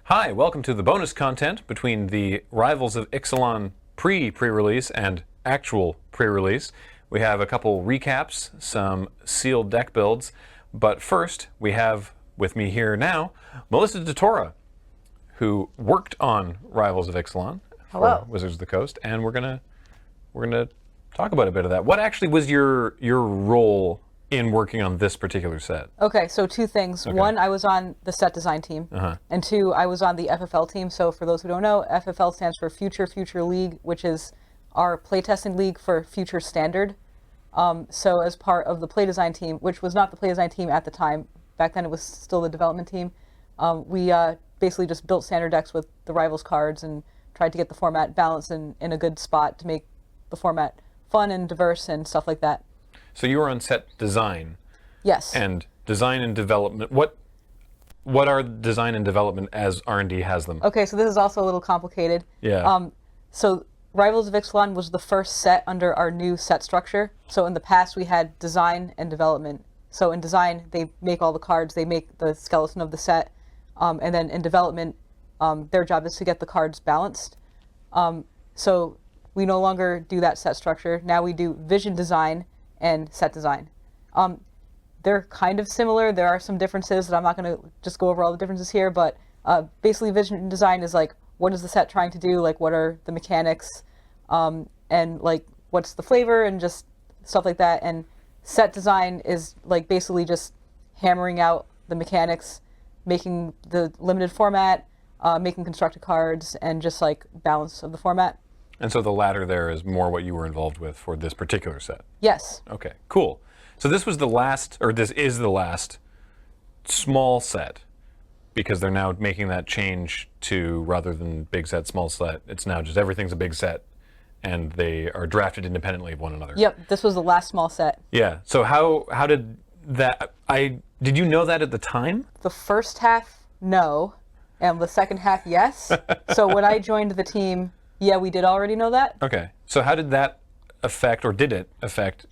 Hi, welcome to the bonus content between the Rivals of Ixlan pre-release and actual pre-release. We have a couple recaps, some sealed deck builds, but first we have with me here now Melissa DeTora, who worked on Rivals of Ixlan for Wizards of the Coast, and we're gonna talk about a bit of that. What actually was your role in working on this particular set? Okay, so two things. Okay. One, I was on the set design team, and two, I was on the FFL team. So for those who don't know, FFL stands for Future League, which is our playtesting league for Future Standard. So as part of the play design team, which was not the play design team at the time, back then it was still the development team, we basically just built standard decks with the Rivals cards and tried to get the format balanced in a good spot to make the format fun and diverse and stuff like that. So you were on set design. Yes. And design and development. What are design and development as R&D has them? Okay, so this is also a little complicated. Yeah. So Rivals of Ixlan was the first set under our new set structure. So in the past we had design and development. So in design they make all the cards, they make the skeleton of the set, and then in development their job is to get the cards balanced. So we no longer do that set structure. Now we do vision design and set design. They're kind of similar. There are some differences that I'm not going to just go over all the differences here, but basically vision design is like, what is the set trying to do? Like, what are the mechanics? And like, what's the flavor and just stuff like that. And set design is like basically just hammering out the mechanics, making the limited format, making constructed cards, and just like balance of the format. And so the latter there is more what you were involved with for this particular set. Yes. Okay, cool. So this was the last, or this is the last small set, because they're now making that change to, rather than big set, small set, it's now just everything's a big set, and they are drafted independently of one another. Yep, this was the last small set. Yeah, so how did that, did you know that at the time? The first half, no, and the second half, yes. So when I joined the team, yeah, we did already know that. Okay. So how did that affect, or did it affect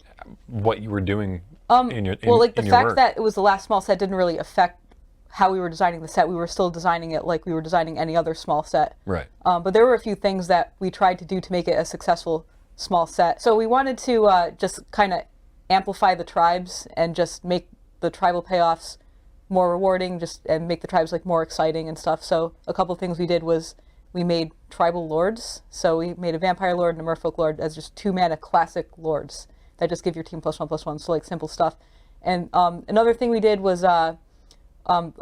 what you were doing in your well, like the fact work? that it was the last small set didn't really affect how we were designing the set. We were still designing it like we were designing any other small set. Right. But there were a few things that we tried to do to make it a successful small set. So we wanted to just kind of amplify the tribes and just make the tribal payoffs more rewarding, and make the tribes like more exciting and stuff. So a couple of things we did was we made tribal lords. So we made a vampire lord and a merfolk lord as just 2-mana classic lords that just give your team +1/+1, so like simple stuff. And another thing we did was a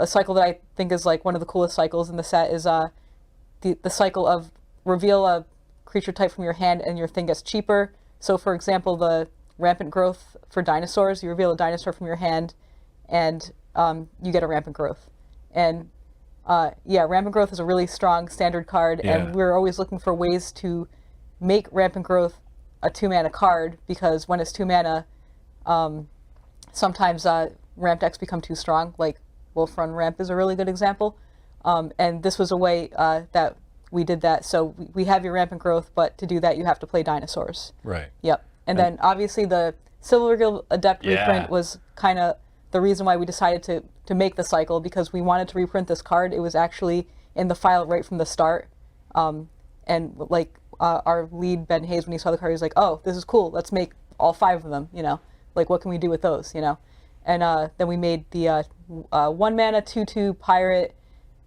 cycle that I think is like one of the coolest cycles in the set is the cycle of reveal a creature type from your hand and your thing gets cheaper. So for example, the rampant growth for dinosaurs, you reveal a dinosaur from your hand and you get a rampant growth. And yeah, Rampant Growth is a really strong standard card, and we're always looking for ways to make Rampant Growth a 2-mana card, because when it's 2 mana, sometimes ramp decks become too strong, like Wolf Run Ramp is a really good example. And this was a way that we did that. So we have your Rampant Growth, but to do that you have to play dinosaurs. Right. Yep. And then obviously the Silver Guild Adept reprint was kind of the reason why we decided to make the cycle, because we wanted to reprint this card. It was actually in the file right from the start. And like our lead, Ben Hayes, when he saw the card, he was like, oh, this is cool. Let's make all 5 of them, you know? Like, what can we do with those, you know? And then we made the 1-mana 2/2 pirate,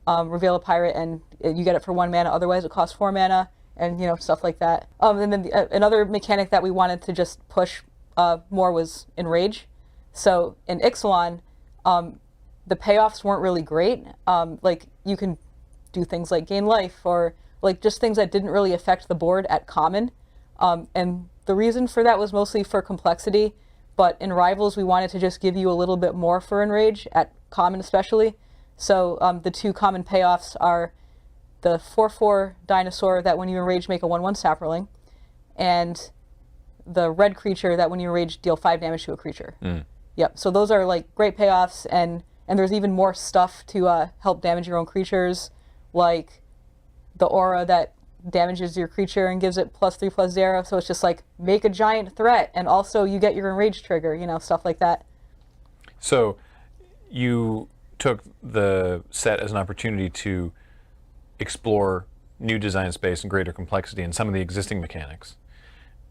reveal a pirate, and you get it for 1 mana. Otherwise, it costs 4 mana, and, you know, stuff like that. And then another mechanic that we wanted to just push more was Enrage. So in Ixalan, the payoffs weren't really great. Like, you can do things like gain life, or like just things that didn't really affect the board at common. And the reason for that was mostly for complexity, but in Rivals we wanted to just give you a little bit more for Enrage, at common especially. So the 2 common payoffs are the 4/4 dinosaur that when you Enrage make a 1/1 sapperling, and the red creature that when you Enrage deal 5 damage to a creature. Yep, so those are like great payoffs, and there's even more stuff to help damage your own creatures, like the aura that damages your creature and gives it +3/+0. So it's just like, make a giant threat, and also you get your Enrage trigger, you know, stuff like that. So you took the set as an opportunity to explore new design space and greater complexity in some of the existing mechanics.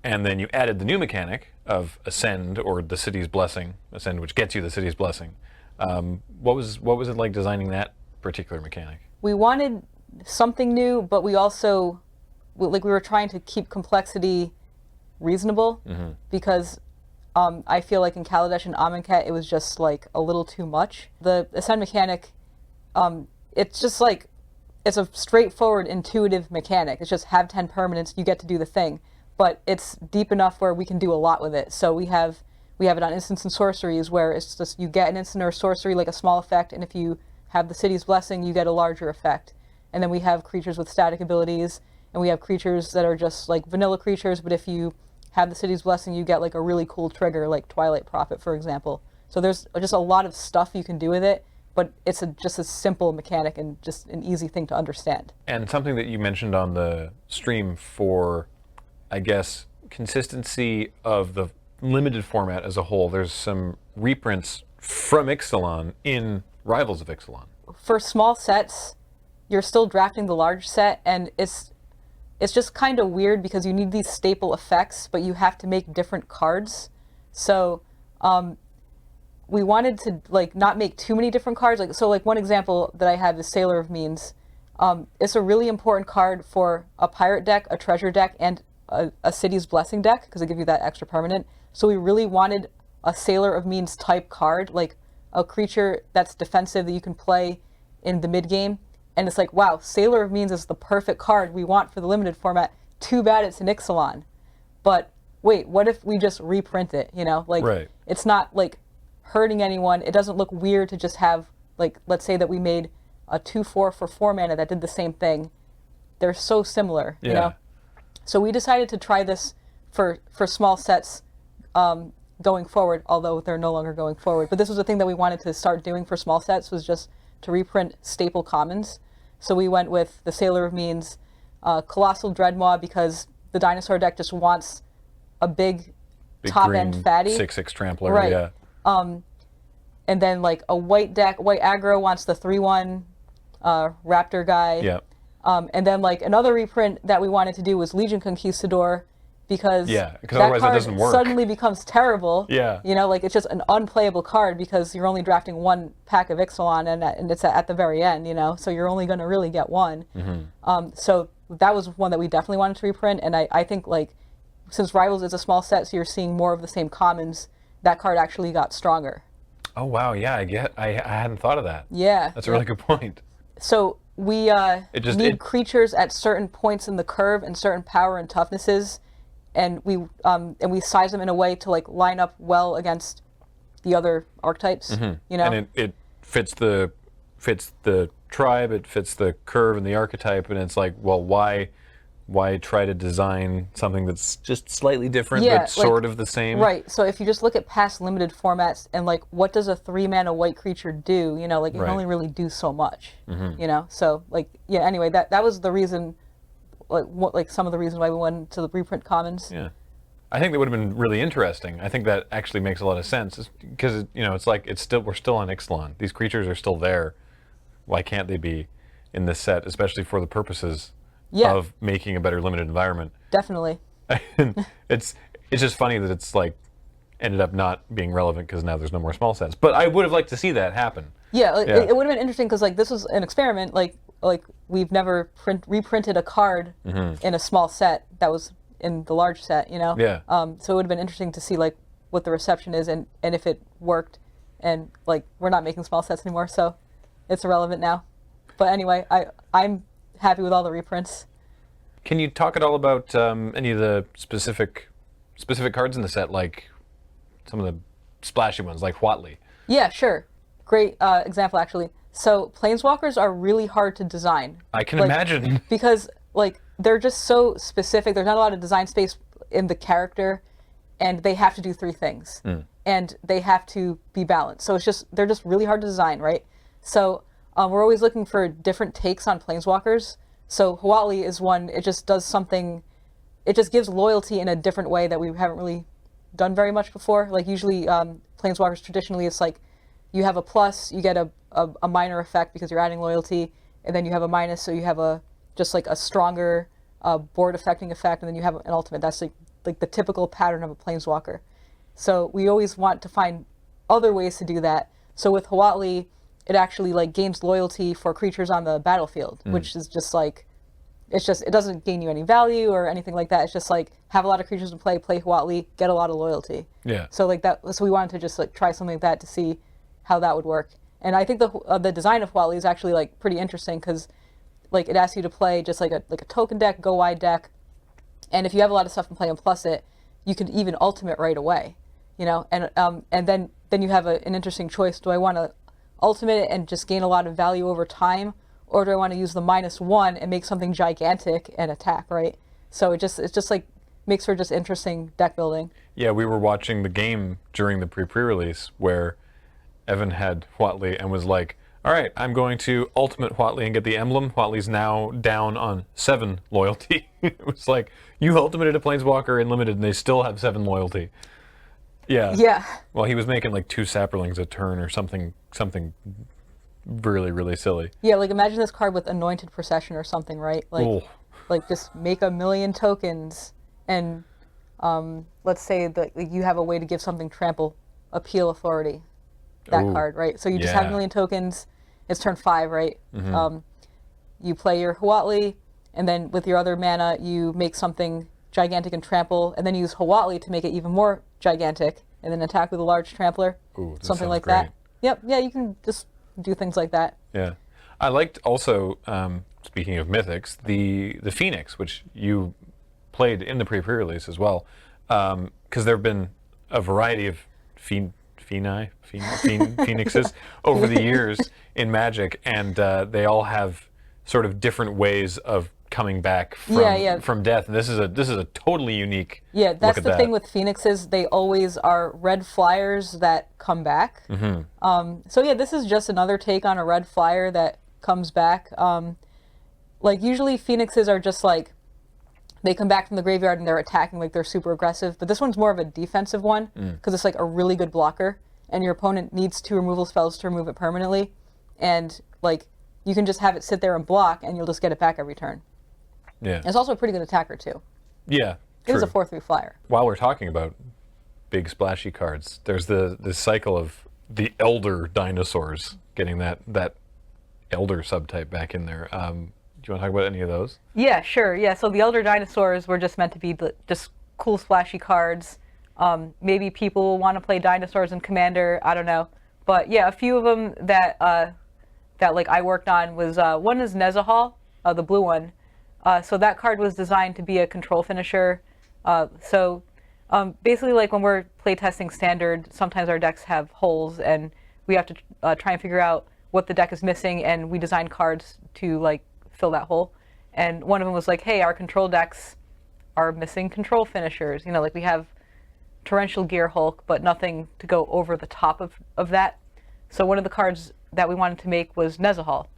And then you added the new mechanic of Ascend, or the City's Blessing, Ascend, which gets you the City's Blessing. What was it like designing that particular mechanic? We wanted something new, but we also, we were trying to keep complexity reasonable, because I feel like in Kaladesh and Amonkhet it was just like a little too much. The Ascend mechanic, it's just like, it's a straightforward, intuitive mechanic. It's just have 10 permanents, you get to do the thing. But it's deep enough where we can do a lot with it. So we have it on instants and sorceries, where it's just you get an instant or a sorcery, like a small effect, and if you have the City's Blessing, you get a larger effect. And then we have creatures with static abilities, and we have creatures that are just like vanilla creatures, but if you have the City's Blessing, you get like a really cool trigger, like Twilight Prophet, for example. So there's just a lot of stuff you can do with it, but it's just a simple mechanic and just an easy thing to understand. And something that you mentioned on the stream for, I guess, consistency of the limited format as a whole, there's some reprints from Ixalan in Rivals of Ixlan. For small sets, you're still drafting the large set, and it's just kind of weird because you need these staple effects, but you have to make different cards. So we wanted to like not make too many different cards. Like one example that I have is Sailor of Means. It's a really important card for a pirate deck, a treasure deck, and a City's Blessing deck, because they give you that extra permanent. So we really wanted a Sailor of Means type card, like a creature that's defensive that you can play in the mid game. And it's like, wow, Sailor of Means is the perfect card we want for the limited format. Too bad it's an Ixalan. But wait, what if we just reprint it? You know, like right. It's not like hurting anyone. It doesn't look weird to just have, like, let's say that we made a 2/4 for 4 mana that did the same thing. They're so similar, you know? So we decided to try this for small sets going forward, although they're no longer going forward. But this was a thing that we wanted to start doing for small sets, was just to reprint staple commons. So we went with the Sailor of Means, Colossal Dreadmaw, because the dinosaur deck just wants a big top-end fatty. 6/6 trampler, right. Yeah. And then like a white deck, white aggro wants the 3/1 raptor guy. Yeah. And then like another reprint that we wanted to do was Legion Conquistador, because that card otherwise it doesn't work. Suddenly becomes terrible. Yeah. You know, like it's just an unplayable card because you're only drafting one pack of Ixalan, and it's at the very end, you know, so you're only going to really get one. So that was one that we definitely wanted to reprint, and I think like since Rivals is a small set, so you're seeing more of the same commons, that card actually got stronger. Oh wow, yeah, I hadn't thought of that. Yeah. That's a really good point. So we need creatures at certain points in the curve and certain power and toughnesses, and we size them in a way to like line up well against the other archetypes. You know, and it fits the tribe, it fits the curve and the archetype, and it's like, well, why try to design something that's just slightly different but sort of the same? Right. So if you just look at past limited formats and like what does a 3-mana white creature do, you know, like it can only really do so much. You know, so like anyway, that was the reason, like some of the reasons why we went to the reprint commons. Yeah. I think that would have been really interesting. I think that actually makes a lot of sense, because you know, it's like we're still on Ixalan. These creatures are still there. Why can't they be in this set, especially for the purposes of making a better limited environment? Definitely. it's just funny that it's like ended up not being relevant because now there's no more small sets. But I would have liked to see that happen. Yeah, it would have been interesting because like this was an experiment. Like we've never reprinted a card in a small set that was in the large set, you know? Yeah. So it would have been interesting to see like what the reception is and if it worked. And like we're not making small sets anymore, so it's irrelevant now. But anyway, I'm happy with all the reprints. Can you talk at all about any of the specific cards in the set, like some of the splashy ones, like WotC? Yeah, sure. Great example, actually. So Planeswalkers are really hard to design. I can imagine. Because like they're just so specific. There's not a lot of design space in the character, and they have to do 3 things. And they have to be balanced. So they're just really hard to design, right? So we're always looking for different takes on Planeswalkers. So WotC is one. It just does something. It just gives loyalty in a different way that we haven't really done very much before. Like usually Planeswalkers traditionally, it's like you have a plus, you get a minor effect because you're adding loyalty, and then you have a minus, so you have just like a stronger board affecting effect, and then you have an ultimate. That's like the typical pattern of a Planeswalker. So we always want to find other ways to do that. So with Huatli, it actually like gains loyalty for creatures on the battlefield, which is just like, it doesn't gain you any value or anything like that. It's just like have a lot of creatures to play Huatli, get a lot of loyalty. Yeah. So like that, so we wanted to just like try something like that to see how that would work. And I think the design of Huatli is actually like pretty interesting because like it asks you to play just like a token deck, go wide deck, and if you have a lot of stuff in play and plus it, you can even ultimate right away, you know. And then you have an interesting choice. Do I want to ultimate it and just gain a lot of value over time, or do I want to use the -1 and make something gigantic and attack, right? So it's just like makes for just interesting deck building. Yeah, we were watching the game during the pre-release where Evan had Huatli and was like, all right, I'm going to ultimate Huatli and get the emblem. Huatli's now down on 7 loyalty. It was like, you ultimated a Planeswalker in Limited and they still have 7 loyalty. Yeah. Yeah. Well, he was making like 2 saplings a turn or something really, really silly. Yeah, like imagine this card with Anointed Procession or something, right? Like, like just make 1,000,000 tokens and let's say that you have a way to give something trample, Appeal Authority, that card, right? So you just have 1,000,000 tokens. It's turn 5, right? You play your Huatli, and then with your other mana, you make something gigantic and trample, and then you use Huatli to make it even more gigantic, and then attack with a large trampler, something like that. Yep, yeah, you can just do things like that. Yeah, I liked also, speaking of mythics, the Phoenix, which you played in the pre-release as well, because there have been a variety of Phoenixes over the years in Magic, and they all have sort of different ways of coming back from death. And this is a totally unique. Yeah, that's the thing with Phoenixes. They always are red flyers that come back. So yeah, this is just another take on a red flyer that comes back. Like usually Phoenixes are just like, they come back from the graveyard and they're attacking, like they're super aggressive. But this one's more of a defensive one because it's like a really good blocker, and your opponent needs 2 removal spells to remove it permanently, and like you can just have it sit there and block, and you'll just get it back every turn. Yeah. It's also a pretty good attacker too. Yeah. It is a 4/3 flyer. While we're talking about big splashy cards, there's the cycle of the elder dinosaurs getting that elder subtype back in there. Do you want to talk about any of those? Yeah, sure. Yeah, so the Elder Dinosaurs were just meant to be just cool, splashy cards. Maybe people will want to play dinosaurs in Commander. I don't know. But yeah, a few of them that like I worked on was one is Nezahal, the blue one. So that card was designed to be a control finisher. Basically, like when we're playtesting Standard, sometimes our decks have holes, and we have to try and figure out what the deck is missing, and we design cards to like fill that hole. And one of them was like, hey, our control decks are missing control finishers. You know, like we have Torrential Gear Hulk, but nothing to go over the top of that. So one of the cards that we wanted to make was Nezahal.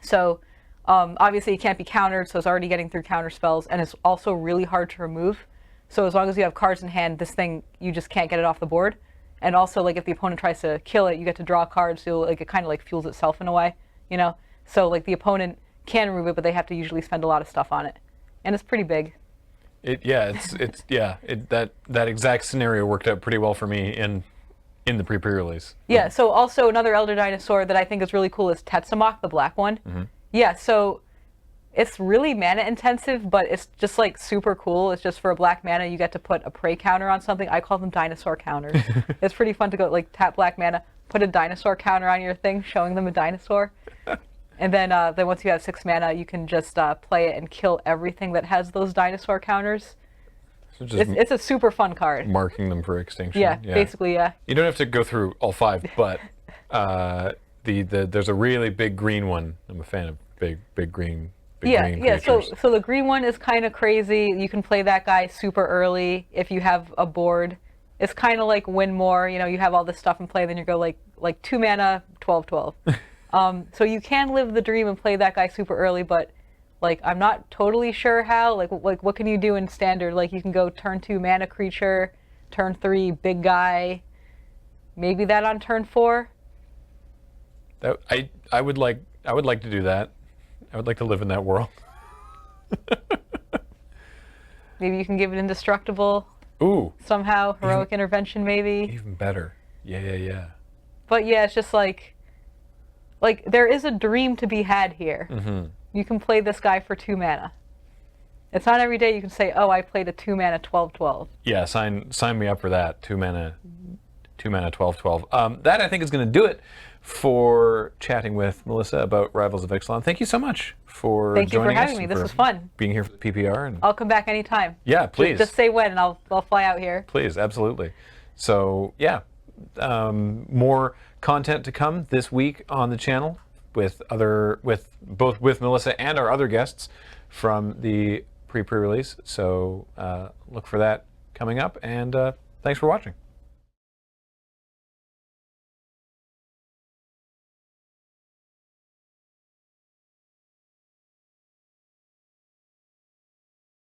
So obviously it can't be countered, so it's already getting through counter spells, and it's also really hard to remove. So as long as you have cards in hand, this thing, you just can't get it off the board. And also, like if the opponent tries to kill it, you get to draw cards, so like it kind of like fuels itself in a way, you know? So like the opponent can remove it, but they have to usually spend a lot of stuff on it. And it's pretty big. That exact scenario worked out pretty well for me in the pre-release. Yeah, so also another Elder Dinosaur that I think is really cool is Tetsamok, the black one. Yeah, so it's really mana intensive, but it's just like super cool. It's just for a black mana, you get to put a prey counter on something. I call them dinosaur counters. It's pretty fun to go like tap black mana, put a dinosaur counter on your thing, showing them a dinosaur. And then once you have 6 mana, you can just play it and kill everything that has those dinosaur counters. So it's a super fun card. Marking them for extinction. Yeah, basically, yeah. You don't have to go through all 5, but there's a really big green one. I'm a fan of big green. Green creatures. So the green one is kind of crazy. You can play that guy super early if you have a board. It's kind of like win more. You know, you have all this stuff in play, then you go like 2 mana, 12/12. So you can live the dream and play that guy super early, but like I'm not totally sure how. Like what can you do in Standard? Like you can go turn 2 mana creature, turn 3 big guy, maybe that on turn 4. I would like to do that. I would like to live in that world. Maybe you can give it indestructible. Ooh. Somehow, heroic intervention, maybe. Even better. Yeah. But yeah, it's just like there is a dream to be had here. Mm-hmm. You can play this guy for 2 mana. It's not every day you can say, oh, I played a 2 mana 12/12. Yeah, sign me up for that. 2 mana 12/12. That I think is going to do it for chatting with Melissa about Rivals of Ixlan. Thank you so much for Thank you for joining having us me. and This for was fun. being here for the PPR. And I'll come back anytime. yeah, please. Just say when, and I'll fly out here. Please, absolutely. So yeah, more content to come this week on the channel with both Melissa and our other guests from the pre-release. So look for that coming up, and thanks for watching.